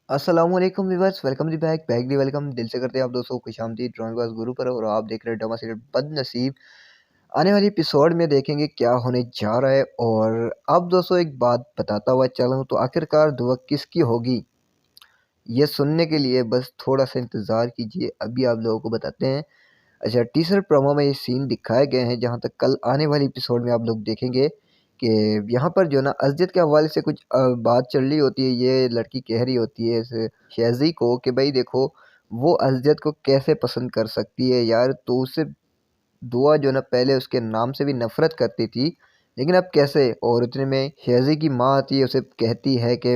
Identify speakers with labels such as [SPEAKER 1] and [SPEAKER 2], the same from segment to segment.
[SPEAKER 1] अस्सलामुअलैकुम viewers, welcome the back back the welcome. दिल से करते हैं आप दोस्तों को खुशामदीद ड्राइंग क्लास गुरु पर। और आप देख रहे हैं ड्रामा सीरियल बदनसीब। आने वाली एपिसोड में देखेंगे क्या होने जा रहा है। और अब दोस्तों एक बात बताता हुआ चलूँ तो आखिरकार दुआ किसकी होगी, ये सुनने के लिए बस थोड़ा सा इंतज़ार कीजिए। अभी आप लोगों को बताते हैं। अच्छा, टीजर प्रोमो में ये सीन दिखाए गए हैं, जहाँ तक कल आने वाली एपिसोड में आप लोग देखेंगे कि यहाँ पर जो ना अज़ियत के हवाले से कुछ बात चल रही होती है। ये लड़की कह रही होती है इस शेज़ी को कि भाई देखो, वो अज़ियत को कैसे पसंद कर सकती है यार, तो उससे दुआ जो ना पहले उसके नाम से भी नफ़रत करती थी, लेकिन अब कैसे। और इतने में शेज़ी की माँ आती है, उसे कहती है कि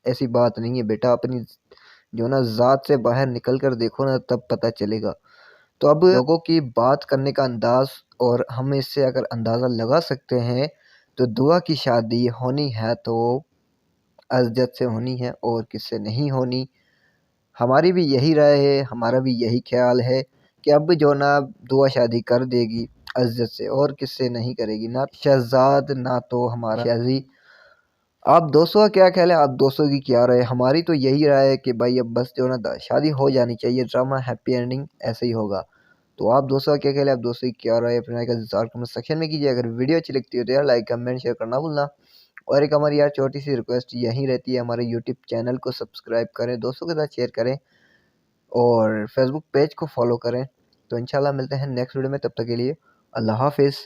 [SPEAKER 1] ऐसी बात नहीं है बेटा, अपनी जो ना ज़ात से बाहर निकल कर देखो ना, तब पता चलेगा। तो अब लोगों की बात करने का अंदाज़, और हम इससे अगर अंदाज़ा लगा सकते हैं, तो दुआ की शादी होनी है तो अज़जत से होनी है और किससे नहीं होनी। हमारी भी यही राय है, हमारा भी यही ख़्याल है कि अब जो ना दुआ शादी कर देगी अज़जत से, और किससे नहीं करेगी, ना शहज़ाद ना तो हमारा शाज़ी। आप दोस्तों का क्या ख़्याल है? आप दोस्तों की क्या राय है? हमारी तो यही राय है कि भाई अब बस जो ना शादी हो जानी चाहिए, ड्रामा हैप्पी एंडिंग ऐसे ही होगा। तो आप दोस्तों का क्या ख़्याल है? आप दोस्तों की क्या राय है? अपने राय का इज़हार कमेंट सेक्शन में कीजिए। अगर वीडियो अच्छी लगती है तो यार लाइक, कमेंट, शेयर करना भूलना। और एक हमारी यार छोटी-सी रिक्वेस्ट यही रहती है, हमारे यूट्यूब चैनल को सब्सक्राइब करें, दोस्तों के साथ शेयर करें और फेसबुक पेज को फॉलो करें। तो इंशाल्लाह मिलते हैं नेक्स्ट वीडियो में, तब तक के लिए अल्लाह हाफ़िज़।